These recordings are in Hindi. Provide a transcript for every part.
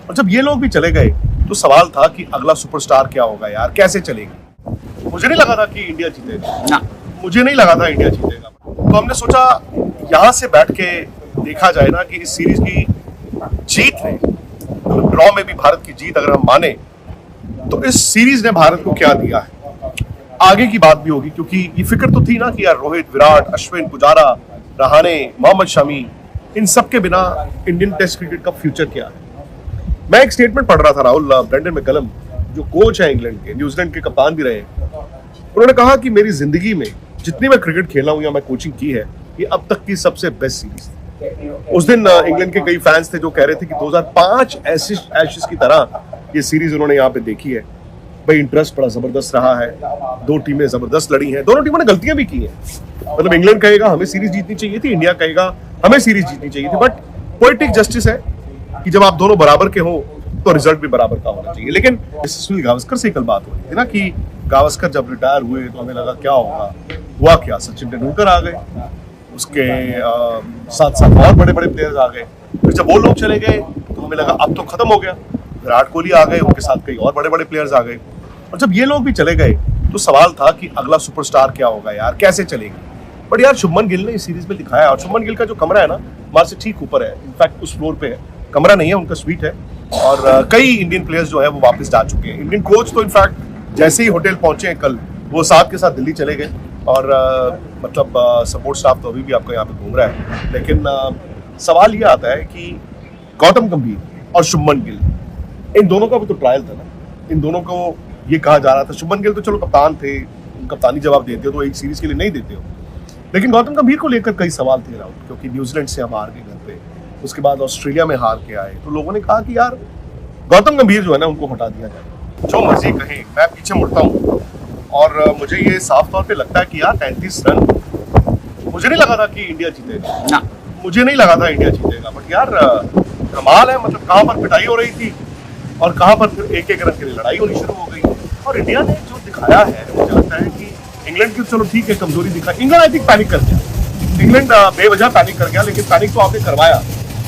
और जब ये लोग भी चले गए तो सवाल था कि अगला सुपरस्टार क्या होगा यार, कैसे चलेगी। मुझे नहीं लगा था कि इंडिया जीतेगा ना। मुझे नहीं लगा था इंडिया जीतेगा। तो हमने सोचा यहाँ से बैठ के देखा जाए ना कि इस सीरीज की जीत ने, ड्रॉ में भी भारत की जीत अगर हम माने, तो इस सीरीज ने भारत को क्या दिया है। आगे की बात भी होगी, क्योंकि ये फिक्र तो थी ना कि यार रोहित, विराट, अश्विन, पुजारा, रहाणे, मोहम्मद शमी, इन सब के बिना इंडियन टेस्ट क्रिकेट का फ्यूचर क्या है। मैं एक स्टेटमेंट पढ़ रहा था राहुल, ब्रेंडन मैकलम जो कोच है इंग्लैंड के, न्यूजीलैंड के कप्तान भी रहे, उन्होंने कहा कि मेरी जिंदगी में जितनी मैं क्रिकेट खेला हूं या मैं कोचिंग की है, ये अब तक की सबसे बेस्ट सीरीज थी। उस दिन इंग्लैंड के कई फैंस थे जो कह रहे थे कि 2005 एशेज की तरह ये सीरीज उन्होंने यहाँ पे देखी है। भाई इंटरेस्ट बड़ा जबरदस्त रहा है, दो टीमें जबरदस्त लड़ी हैं, दोनों टीमों ने गलतियां भी की हैं। मतलब इंग्लैंड कहेगा हमें सीरीज जीतनी चाहिए थी, इंडिया कहेगा हमें सीरीज जीतनी चाहिए थी, बट पोएटिक जस्टिस है कि जब आप दोनों बराबर के हो तो रिजल्ट भी बराबर का होना चाहिए। लेकिन सुनील गावस्कर से कल बात हो रही थी ना कि गावस्कर जब रिटायर हुए तो हमें लगा क्या होगा, हुआ क्या, सचिन तेंदुलकर आ गए, उसके साथ साथ और बड़े बड़े प्लेयर्स आ गए। फिर जब वो लोग चले गए तो हमें लगा अब तो खत्म हो गया, विराट कोहली आ गए, उनके साथ कई और बड़े बड़े प्लेयर्स आ गए। और जब ये लोग भी चले गए तो सवाल था कि अगला सुपरस्टार क्या होगा यार, कैसे चलेगी। बट यार शुभमन गिल ने इस सीरीज में दिखाया, और शुभमन गिल का जो कमरा है ना हमारे से ठीक ऊपर है, इनफैक्ट उस फ्लोर पे है, कमरा नहीं है उनका, स्वीट है। और कई इंडियन प्लेयर्स जो है वो वापस जा चुके हैं। इंडियन कोच तो इनफैक्ट जैसे ही होटल पहुंचे हैं कल, वो साथ के साथ दिल्ली चले गए, और मतलब सपोर्ट स्टाफ तो अभी भी आपको यहाँ पे घूम रहा है। लेकिन सवाल ये आता है कि गौतम गंभीर और शुभमन गिल, इन दोनों का भी तो ट्रायल था ना, इन दोनों को ये कहा जा रहा था, शुभमन गिल तो चलो कप्तान थे, कप्तानी जवाब देते हो तो एक सीरीज के लिए नहीं देते हो, लेकिन गौतम गंभीर को लेकर कई सवाल थे राहुल, क्योंकि न्यूजीलैंड से हम हार गए घर पे, उसके बाद ऑस्ट्रेलिया में हार के आए, तो लोगों ने कहा कि यार गौतम गंभीर जो है ना उनको हटा दिया जाए। जो मर्जी कहें, मैं पीछे मुड़ता हूँ और मुझे ये साफ तौर पे लगता है कि यार 33 रन, मुझे नहीं लगा था कि इंडिया जीतेगा ना। मुझे नहीं लगा था इंडिया जीतेगा, बट यार कमाल है। मतलब कहाँ पर पिटाई हो रही थी और कहाँ पर फिर एक एक रन के लिए लड़ाई होनी शुरू हो गई। और इंडिया ने जो दिखाया है, मुझे लगता है कि इंग्लैंड की चलो ठीक है कमजोरी दिखाई, इंग्लैंड आई थिंक पैनिक कर गया, इंग्लैंड बेवजह पैनिक कर गया, लेकिन पैनिक तो आपने करवाया।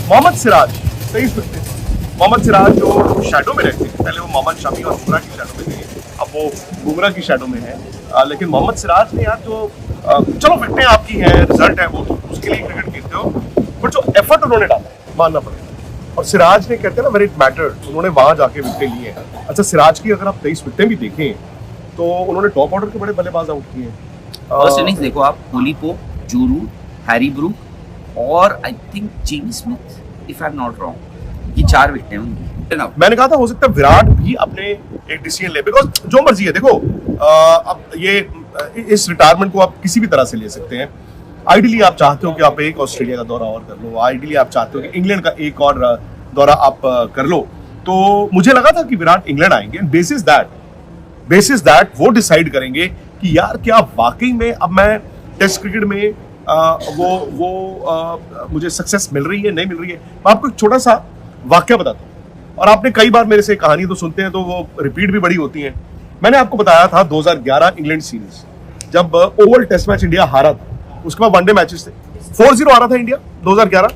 मोहम्मद सिराज 23 विकेट, मोहम्मद सिराज जो शैडो में रहते थे, पहले वो मोहम्मद शमी और बुमराह की शैडो में थे, अब वो बुमराह की शैडो में है, लेकिन मोहम्मद सिराज ने यार जो चलो विकेटें आपकी हैं, रिजल्ट है, वो तो उसके लिए क्रिकेट खेलते हो, बट जो एफर्ट उन्होंने डाला मानना पड़ेगा। और सिराज ने कहते हैं ना वेरी इट मैटर्ड, उन्होंने वहां जाके विकेटें ली हैं। अच्छा, सिराज की अगर आप 23 विकेटें भी देखें तो उन्होंने टॉप ऑर्डर के बड़े बल्लेबाज आउट किए हैं। फर्स्ट इनिंग्स देखो आप, कोहली पोप, जो रूट, हैरी ब्रूक और I think Jamie Smith if I am not wrong, ये 4 विकेटें होंगी। मैंने कहा था हो सकता है विराट भी अपने एक डिसीजन ले, बिकॉज जो मर्जी है देखो, अब ये इस रिटायरमेंट को आप किसी भी तरह से ले सकते हैं। आइडियली आप चाहते हो कि आप एक ऑस्ट्रेलिया का दौरा और कर लो, आइडियली आप चाहते हो कि इंग्लैंड का एक और दौरा आप कर लो। तो मुझे लगा था कि विराट इंग्लैंड आएंगे, एंड बेसिस दैट वो डिसाइड करेंगे कि यार क्या वाकई में अब मैं टेस्ट क्रिकेट में मुझे सक्सेस मिल रही है, नहीं मिल रही है। मैं आपको एक छोटा सा वाक्य बताता हूँ, और आपने कई बार मेरे से कहानी तो सुनते हैं तो वो रिपीट भी बड़ी होती है। मैंने आपको बताया था 2011 इंग्लैंड सीरीज, जब ओवल टेस्ट मैच इंडिया हारा था, उसके बाद वनडे मैचेस थे, 4-0 आ रहा था इंडिया 2011,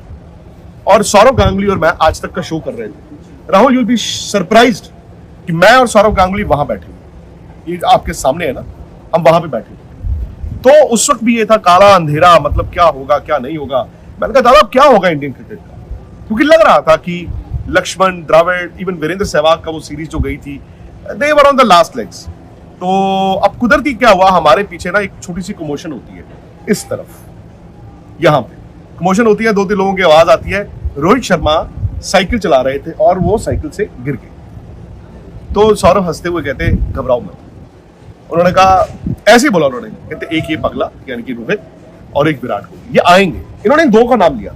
और सौरव गांगुली और मैं आज तक का शो कर रहे थे। राहुल, यूल बी सरप्राइज्ड कि मैं और सौरव गांगुली वहां बैठे, ये आपके सामने है ना, हम वहां पे बैठे। तो उस वक्त भी ये था काला अंधेरा, मतलब क्या होगा क्या नहीं होगा। मैंने कहा दादा क्या होगा इंडियन क्रिकेट का, क्योंकि लग रहा था कि लक्ष्मण, द्रविड़, इवन वीरेंद्र सहवाग का वो सीरीज जो गई थी, they were on the last legs. तो अब कुदरती क्या हुआ, हमारे पीछे ना एक छोटी सी कमोशन होती है, इस तरफ यहाँ पे कमोशन होती है, 2-3 लोगों की आवाज आती है, रोहित शर्मा साइकिल चला रहे थे और वो साइकिल से गिर गए। तो सौरभ हंसते हुए कहते घबराओ मत, उन्होंने कहा, ऐसे ही बोला उन्होंने, कहते एक ये पगला यानी कि रोहित और एक विराट कोहली, ये आएंगे। इन्होंने इन 2 का नाम लिया,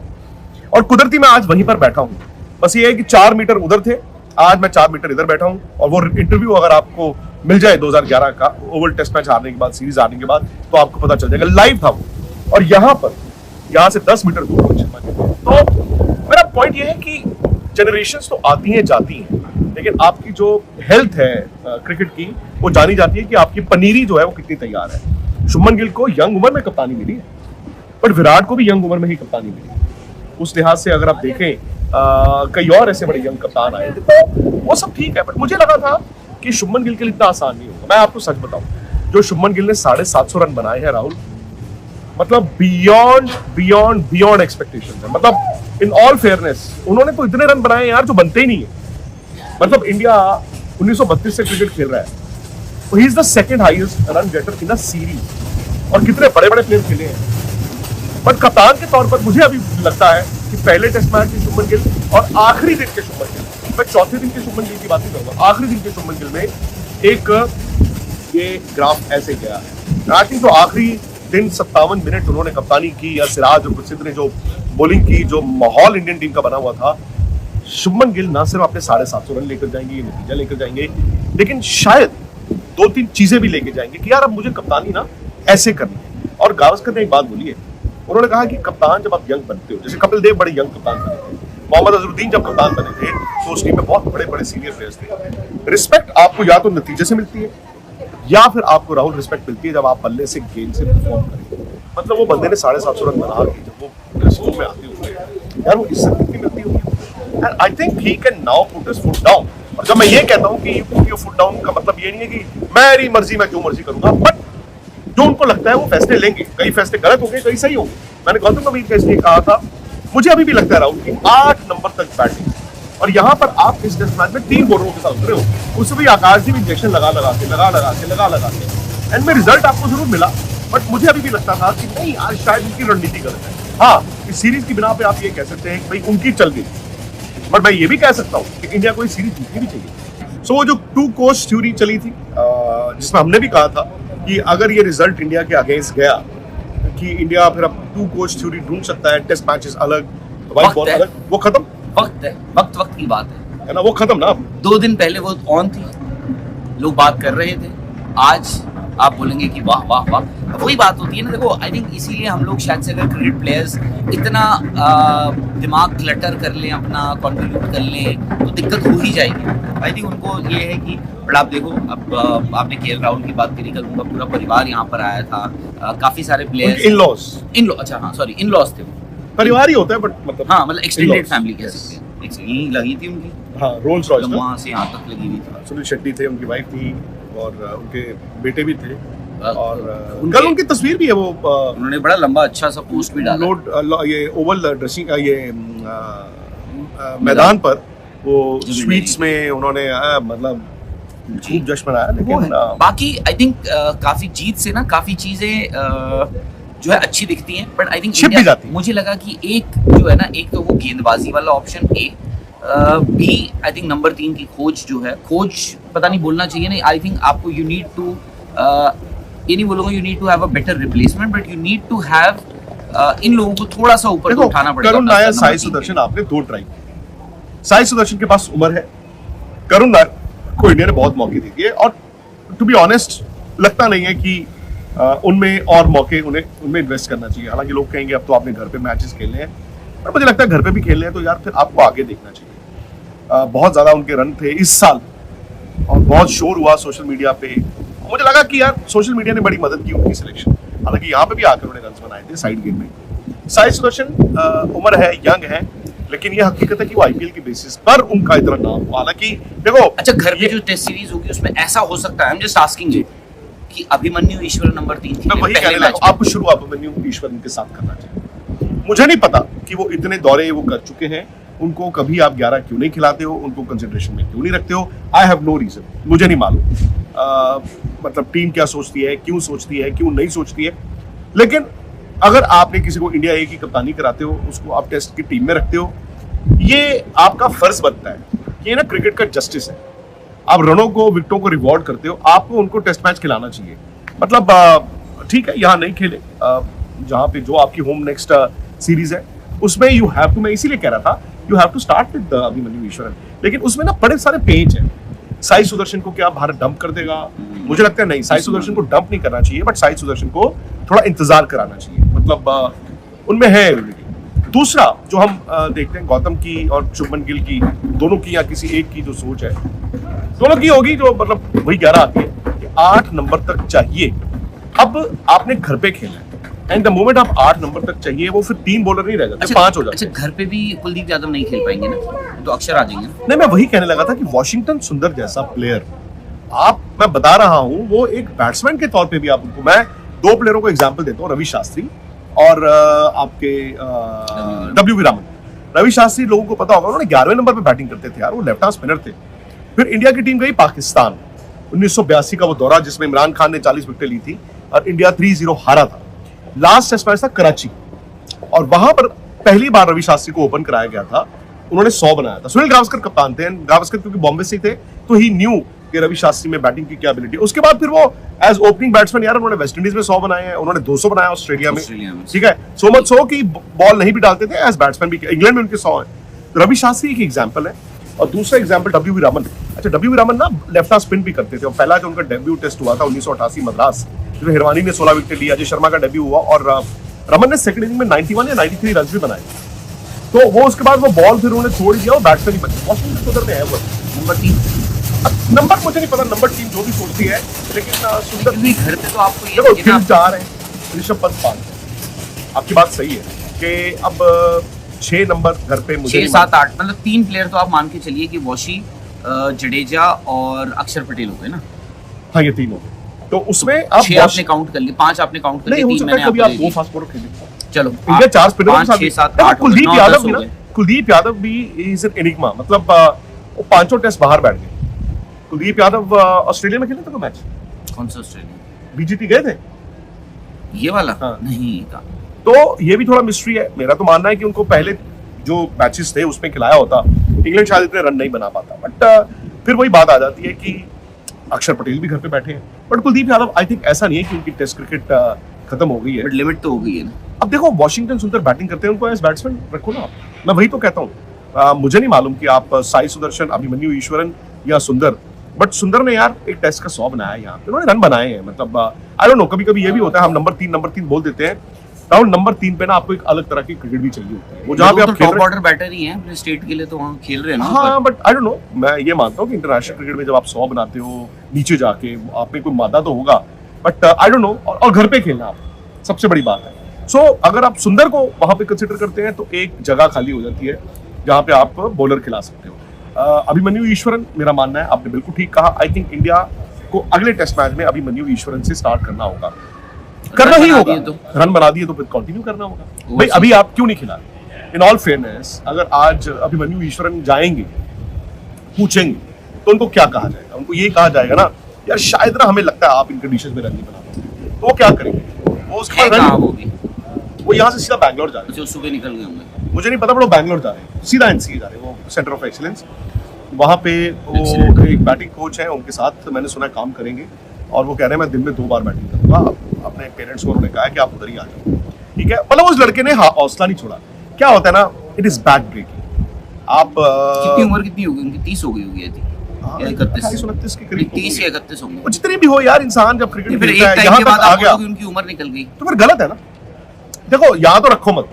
और कुदरती मैं आज वहीं पर बैठा हूं। बस ये है कि 4 मीटर उधर थे, आज मैं 4 मीटर इधर बैठा हूं, और वो इंटरव्यू अगर आपको मिल जाए 2011 का ओवल टेस्ट मैच हारने के बाद, सीरीज हारने के बाद, तो आपको पता चल जाएगा, लाइव था वो। और यहाँ से 10 मीटर दूर रोहित शर्मा के। तो मेरा पॉइंट ये है कि जनरेशंस तो आती हैं जाती हैं, लेकिन आपकी जो हेल्थ है क्रिकेट की, वो जानी जाती है कि आपकी पनीरी जो है वो कितनी तैयार है। शुभमन गिल को यंग उम्र में कप्तानी मिली है, बट विराट को भी यंग उम्र में ही कप्तानी मिली है। उस लिहाज से अगर आप देखें कई और ऐसे बड़े यंग कप्तान आए थे, तो वो सब ठीक है। बट मुझे लगा था कि शुभमन गिल के लिए इतना आसान नहीं होगा। मैं आपको सच बताऊं, जो शुभमन गिल ने 750 रन बनाए हैं राहुल, मतलब बियॉन्ड एक्सपेक्टेशन है। मतलब इन ऑल फेयरनेस उन्होंने तो इतने रन बनाए यार जो बनते ही नहीं है। मतलब इंडिया 1932 से क्रिकेट खेल रहा है, तो he is the second highest run getter in a series, और कितने बड़े बड़े प्लेयर खेले हैं। बट कप्तान के तौर पर मुझे अभी लगता है कि पहले टेस्ट मैच के शुभमन गिल और आखिरी दिन के शुभमन गिल, मैं चौथे दिन के शुभमन गिल की बात नहीं करूंगा, आखिरी दिन के शुभमन गिल में एक ये ग्राफ ऐसे गया है। आई थिंक तो आखिरी दिन 57 मिनट उन्होंने कप्तानी की, या सिराज और गुरसिद्ध ने जो बॉलिंग की, जो माहौल इंडियन टीम का बना हुआ था, शुभमन गिल ना सिर्फ अपने 750 रन लेकर जाएंगे, ये नतीजा लेकर जाएंगे, लेकिन शायद 2-3 चीजें भी लेके जाएंगे कि यार अब मुझे कप्तानी ना ऐसे करनी है। और गावस्कर ने एक बात बोली है, उन्होंने कहा कि कप्तान जब आप यंग बनते हो, जैसे कपिल देव बड़े यंग कप्तान बने थे, मोहम्मद अजहरुद्दीन जब कप्तान बने थे तो उस टीम में बहुत बड़े बड़े सीनियर प्लेयर्स थे। रिस्पेक्ट आपको या तो नतीजे से मिलती है, या फिर आपको राहुल रिस्पेक्ट मिलती है जब आप बल्ले से गेंद से परफॉर्म करें। मतलब वो बंदे ने 750 रन बना के जब वो ड्रेसिंग में आते हुए यार वो इज्जत कितनी मिलती होगी। And I think he can now put his foot down. और जब मैं ये कहता हूँ कि पुट योर फुट डाउन का मतलब ये नहीं है कि मेरी मर्जी, मैं जो मर्जी करूंगा, बट जो उनको लगता है वो फैसले लेंगे। कई फैसले गलत होंगे, कई सही होंगे। मैंने गौतम गंभीर का इसलिए कहा था, मुझे अभी भी लगता है राहुल की 8 नंबर तक बैटिंग, और यहाँ पर आप इस टेस्ट मैच में 3 बॉलरों के साथ उतरे हो, उसमें भी आकाशदीप इंजेक्शन लगा लगा के एंड में रिजल्ट आपको जरूर मिला। बट मुझे अभी भी लगता था कि नहीं यार शायद उनकी रणनीति गलत है। हाँ, इस सीरीज की बिना पे आप ये कह सकते हैं कि भाई उनकी चल गई, बट मैं ये भी कह सकता हूँ कि इंडिया को सीरीज जीतनी भी चाहिए। सो वो जो 2 कोच थ्योरी चली थी, जिसमें हमने भी कहा था कि अगर ये रिजल्ट इंडिया के अगेंस्ट गया कि इंडिया फिर अब 2 कोच थ्योरी ढूंढ सकता है, टेस्ट मैचेस अलग, व्हाइट बॉल अलग, वो खत्म। वक्त है, वक्त की बात है ना, वो खत्म ना। 2 दिन पहले वो ऑन थी, लोग बात कर रहे थे, आज आप बोलेंगे कि वाह वाह वाह। वही बात होती है ना, देखो आई थिंक इसीलिए हम लोग शायद से अगर क्रिकेट प्लेयर्स इतना दिमाग क्लटर कर लें, अपना कंट्रीब्यूट कर लें, तो दिक्कत हो ही जाएगी। आई थिंक उनको ये है कि बट आप देखो, अब आपने केएल राहुल की बात करी, कल उनका पूरा परिवार यहाँ पर आया था, काफी सारे प्लेयर्स, इन-लॉ, अच्छा हाँ सॉरी, इन-लॉज थे, परिवार ही होता है, बट मतलब हाँ, मतलब एक्सटेंडेड फैमिली कह सकते हैं। यहीं लगी थी उनकी, हाँ, रोल्स रॉयस वहाँ से यहाँ तक लगी हुई थी। सुनील शेट्टी थे, उनकी वाइफ थी, और उनके बेटे भी थे, और कल उनकी तस्वीर भी है, वो उन्होंने बड़ा लंबा अच्छा सा पोस्ट भी डाला, ये ओवल ड्रेसिंग, ये मैदान पर वो स्वीट्स में उन्होंने मतलब खूब जश्न मनाया। लेकिन बाकी आई थिंक काफी जीत से ना काफी चीजें जो है अच्छी दिखती हैं, बट आई थिंक मुझे लगा कि एक जो है ना, एक तो वो गेंदबाजी वाला option A, B I think number 3 की खोज जो है, खोज पता नहीं बोलना चाहिए नहीं, आई थिंक आपको यू नीड टू, ये नहीं बोलूंगा you need to have a better replacement, but you need to have इन लोगों को थोड़ा सा ऊपर को उठाना पड़ेगा। करुण नायर, साई सुदर्शन, आपने 2 ट्राई किए। साई सुदर्शन के पास उम्र है, करुण नायर को इंडिया ने बहुत मौके दे दिए, और टू बी ऑनेस्ट लगता नहीं है कि उनमें और मौके उनमें इन्वेस्ट करना चाहिए। हालांकि लोग कहेंगे अब तो आपने घर पे मैचेस खेलने हैं, पर मुझे लगता है घर पे भी खेलने हैं तो यार फिर आपको आगे देखना चाहिए। बहुत ज्यादा उनके रन थे इस साल, और बहुत शोर हुआ सोशल मीडिया पे। मुझे लगा कि यार सोशल मीडिया ने बड़ी मदद की उनकी सिलेक्शन, हालांकि यहाँ पे भी आकर उन्होंने रन बनाए थे साइड गेम में। साई सुदर्शन उम्र है, यंग है, लेकिन ये हकीकत है कि वो आईपीएल की बेसिस पर उनका इतना नाम, हालांकि देखो अच्छा घर पे जो टेस्ट सीरीज होगी उसमें ऐसा हो सकता है, I am just asking you, कि अभिमन्यु ईश्वर नंबर 3 थी, मैं वही कहने लगा, आपको शुरू अभिमन्यु ईश्वर के साथ करना चाहिए। मुझे नहीं पता कि वो इतने दौरे वो कर चुके हैं, उनको कभी आप 11 क्यों नहीं खिलाते हो, उनको कंसिडरेशन में क्यों नहीं रखते हो, आई हैव नो रीजन, मुझे नहीं मालूम। मतलब टीम क्या सोचती है, क्यों सोचती है, क्यों नहीं सोचती है, लेकिन अगर आपने किसी को इंडिया ए की कप्तानी कराते हो, उसको आप टेस्ट की टीम में रखते हो, ये आपका फर्ज बनता है। ये ना क्रिकेट का जस्टिस है, आप रनों को, विकेटों को रिवॉर्ड करते हो, आपको उनको टेस्ट मैच खिलाना चाहिए। मतलब ठीक है, यहाँ नहीं खेले, जहाँ पे जो आपकी होम नेक्स्ट सीरीज है उसमें यू हैव टू, मैं इसीलिए कह रहा था you have to start with Abhimanyu Easwaran, लेकिन उसमें ना बड़े सारे पेंच हैं। साई सुदर्शन को क्या भारत डंप कर देगा? मुझे लगता है नहीं, साई सुदर्शन को डंप नहीं करना चाहिए, बट साई सुदर्शन को थोड़ा इंतजार कराना चाहिए, मतलब उनमें है एबिलिटी। दूसरा जो हम देखते हैं गौतम की और शुभमन गिल की, दोनों की या किसी एक की जो सोच है, दोनों की होगी जो मतलब वही 11 आती है कि 8 नंबर तक चाहिए। अब आपने घर पे खेला है, एंड द मोमेंट आप 8 नंबर तक चाहिए, वो फिर 3 बॉलर नहीं रह जाते, 5 हो जाते। अच्छा, घर पे भी कुलदीप यादव नहीं खेल पाएंगे ना, तो अक्षर आ जाएंगे ना। नहीं, मैं वही कहने लगा था कि वॉशिंगटन सुंदर जैसा प्लेयर, मैं बता रहा हूं, वो एक बैट्समैन के तौर पे भी आप उनको, मैं 2 प्लेयरों को एग्जांपल देता हूं, रवि शास्त्री और आपके डब्ल्यू रमन। रवि शास्त्री लोगों को पता होगा, उन्होंने 11वें नंबर पे बैटिंग करते थे यार, वो लेफ्ट आर्म स्पिनर थे। फिर इंडिया की टीम गई पाकिस्तान, 1982 का वो दौरा जिसमें इमरान खान ने 40 विकेटें ली थी और इंडिया 3-0 हारा था। लास्ट टेस्ट मैच था कराची, और वहां पर पहली बार रवि शास्त्री को ओपन कराया गया था, उन्होंने 100 बनाया था। सुनील गावस्कर कप्तान थे, गावस्कर क्योंकि बॉम्बे से थे तो ही न्यू कि रवि शास्त्री में बैटिंग की क्या एबिलिटी। उसके बाद फिर वो एज ओपनिंग बैट्समैन यार, उन्होंने वेस्ट इंडीज में 100 बनाए हैं, उन्होंने 200 बनाया ऑस्ट्रेलिया में, ठीक है, सो मच सो कि बॉल नहीं भी डालते थे, एज बैट्समैन भी इंग्लैंड में उनके 100 है। तो रवि शास्त्री एक एग्जाम्पल है। और दूसरा एग्जाम्पल डब्ल्यू रमन। अच्छा, डब्ल्यू रमन ना लेफ्ट आर्म स्पिन भी करते थे, और पहला जो उनका डेब्यू टेस्ट हुआ था 1988 मद्रास, जो हिरवानी ने 16 विकेट ली, अजय शर्मा का डेब्यू हुआ, और रमन ने सेकंड इनिंग में 91 या 93 रन भी बनाए। तो वो उसके बाद वो बॉल फिर उन्होंने छोड़ दिया और बैट्समैन ही बचे। वॉशिंगटन सुंदर में है वो नंबर, मुझे नहीं पता नंबर टीम जो भी सोचती है, लेकिन सुंदर भी घर पे तो आपको देखो गिल 4 है, ऋषभ पंत 5 है। आपकी बात सही है कि अब 6 नंबर घर पे मुझे 6, 7, 8 मतलब 3 प्लेयर तो आप मान के चलिए कि वॉशी, जडेजा और अक्षर पटेल हो गए ना। हाँ, ये 3 हो गए। तो उसमें आप 6 आपने काउंट कर लिए, 5 आपने काउंट कर लिए, 3 मैंने कभी आपको आप दे 2 दिए। फास्ट बॉलर खेले। चलो इंडिया 4 स्पिनर 5, 6, 7, 8 कुलदीप यादव भी ना, कुलदीप यादव भी इज एन एनिग्मा, मतलब वो 5 टेस्ट बाहर बैठ गए। कुलदीप यादव ऑस्ट्रेलिया में खेले थे तो मैच, कौन सा ऑस्ट्रेलिया? बीजीटी गए थे ये वाला? हाँ। नहीं था। तो ये भी थोड़ा मिस्ट्री है। मेरा तो मानना है कि उनको पहले जो मैचेस थे उसमें खिलाया होता, इंग्लैंड शायद इतने रन नहीं बना पाता। बट फिर वही बात आ जाती है कि अक्षर पटेल भी घर पे बैठे हैं, but Kuldeep Yadav I think ऐसा नहीं है कि उनकी टेस्ट क्रिकेट खत्म हो गई है, बट लिमिट तो हो गई है ना। अब देखो वॉशिंगटन सुंदर बैटिंग करते हैं, उनको एज बैट्समैन रखो ना आप। मैं वही तो कहता हूँ, मुझे नहीं मालूम कि आप साई सुदर्शन, अभिमन्यु ईश्वरन या सुंदर, बट सुंदर ने यार एक टेस्ट का 100 बनाया है यहाँ पे, उन्होंने रन बनाए हैं। मतलब आई डोंट नो, कभी कभी ये भी होता है हम नंबर 3 बोल देते हैं, राउंड नंबर 3 पे ना आपको एक अलग तरह की क्रिकेट भी चाहिए होती है, वो जहाँ पे आप टॉप ऑर्डर बैटर ही हैं अपने स्टेट के लिए, तो वहाँ खेल रहे हैं ना। हाँ, बट आई डोंट नो, मैं ये मानता हूँ कि इंटरनेशनल क्रिकेट में जब आप 100 बनाते हो नीचे जाके, आप में कोई मादा तो होगा, बट आई डोंट नो, और घर पे खेलना आप सबसे बड़ी बात है। सो अगर आप सुंदर को वहां पे कंसिडर करते हैं तो एक जगह खाली हो जाती है जहां पे आप बॉलर खिला सकते हो। अभिमन्यु ईश्वरन, मेरा मानना है, आपने बिल्कुल ठीक कहा, आई थिंक इंडिया को अगले टेस्ट मैच में अभिमन्यु ईश्वरन से स्टार्ट करना होगा, करना ही होगा। रन बना दिए तो फिर कंटिन्यू करना होगा। भाई अभी आप क्यों नहीं खिला रहे? इन ऑल फेयरनेस, अगर आज अभिमन्यु ईश्वरन जाएंगे, पूछेंगे तो उनको क्या कहा जाएगा? उनको ये कहा जाएगा ना, यार शायद ना हमें लगता है आप इन कंडीशंस में रन नहीं बना पाते, तो वो क्या करेंगे? वो उसके बाद वो यहाँ से सीधा बैंगलोर जा रहे हैं, सुबह निकल गए होंगे, मुझे नहीं पता, बट वो बैंगलोर जा रहे हैं, सीधा एनसीए जा रहे हैं, वो सेंटर ऑफ एक्सीलेंस। वहाँ पे वो एक बैटिंग कोच है, उनके साथ मैंने सुना काम करेंगे, और वो कह रहे हैं मैं दिन में 2 बार बैटिंग करूंगा। अपने पेरेंट्स को उन्होंने कहा है कि आप उधर ही आ जाओ, ठीक है। मतलब उस लड़के ने हौसला नहीं छोड़ा। क्या होता है ना, इट इज बैक ब्रेकिंग। आप कितनी उम्र कितनी होगी उनकी? 30 हो गई होगी आई थिंक, 31 के करीब, 30 या 31 होंगे। जितनी भी हो यार, इंसान जब क्रिकेट फिर खेलता एक है टाइम यहाँ के तक बाद आ आप गया, बोलोगे उनकी उम्र निकल गई, तो फिर गलत है ना। देखो यहाँ तो रखो मत,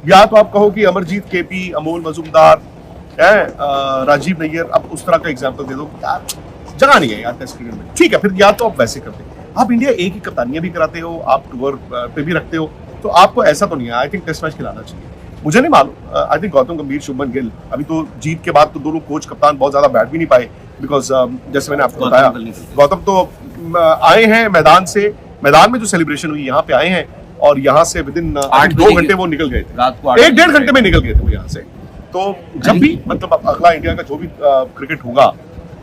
या तो आप कहो कि अमरजीत केपी, अमोल मजूमदार, राजीव नैयर, अब उस तरह का एग्जांपल दे दो, यार जगह नहीं है यार टेस्ट क्रिकेट में, ठीक है। फिर या तो आप वैसे करते, आप इंडिया ए की कप्तानियां भी कराते हो, आप टूर पे भी रखते हो, तो आपको ऐसा तो नहीं है। आई थिंक टेस्ट मैच खिलाना चाहिए। मुझे नहीं मालूम, आई थिंक गौतम गंभीर, शुभमन गिल, अभी तो जीत के बाद तो दोनों कोच कप्तान बहुत ज्यादा बैठ भी नहीं पाए, बिकॉज जैसे मैंने आपको बताया, गौतम तो आए हैं मैदान से, मैदान में जो सेलिब्रेशन हुई यहाँ पे आए हैं, और यहाँ से विद इन 2 घंटे वो निकल गए थे, रात को 1-1.5 घंटे में निकल गए थे वो यहाँ से। तो जब भी मतलब अगला इंडिया का जो भी क्रिकेट होगा,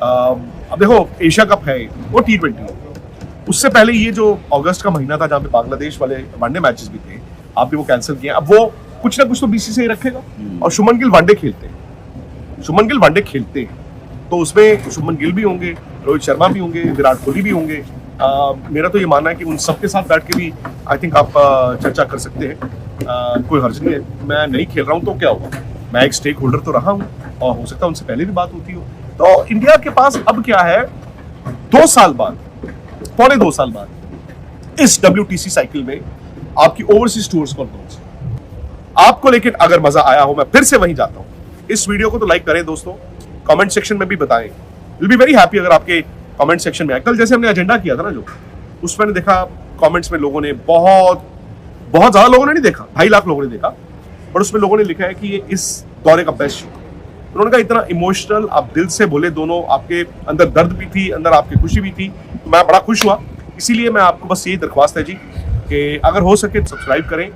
अब देखो एशिया कप है, वो T20 है, उससे पहले ये जो अगस्त का महीना था जहाँ पे बांग्लादेश वाले वनडे मैचेस भी थे, आपने वो कैंसिल किए। अब वो कुछ ना कुछ तो बीसीसीआई रखेगा, और शुभमन गिल वनडे खेलते हैं, शुभमन गिल वनडे खेलते हैं, तो उसमें शुभमन गिल भी होंगे, रोहित शर्मा भी होंगे, विराट कोहली भी होंगे। मेरा तो ये मानना है कि उन सबके साथ बैठ के भी आई थिंक आप चर्चा कर सकते हैं, कोई हर्ज नहीं है। मैं नहीं खेल रहा हूँ तो क्या हुआ, मैं एक स्टेक होल्डर तो रहा हूँ, और हो सकता है उनसे पहले भी बात होती हो। तो इंडिया के पास अब क्या है, 2 साल बाद, पौने 2 साल बाद इस WTC साइकिल में आपकी ओवरसीज टूर्स कौन कौन सी आपको, लेकिन अगर मजा आया हो, मैं फिर से वहीं जाता हूँ। इस वीडियो को तो लाइक करें दोस्तों, कमेंट सेक्शन में भी बताएं, विल बी वेरी हैप्पी अगर आपके कमेंट सेक्शन में आए। कल जैसे हमने एजेंडा किया था ना, जो उसमें मैंने देखा कमेंट्स में लोगों ने बहुत बहुत ज्यादा लोगों ने नहीं देखा, 2.5 लाख लोगों ने देखा, पर उसमें लोगों ने लिखा है कि ये इस दौरे का बेस्ट शो। उन्होंने कहा इतना इमोशनल, आप दिल से बोले दोनों, आपके अंदर दर्द भी थी, अंदर आपकी खुशी भी थी, तो मैं बड़ा खुश हुआ। इसीलिए मैं आपको बस यही दरख्वास्त है जी कि अगर हो सके तो सब्सक्राइब करें।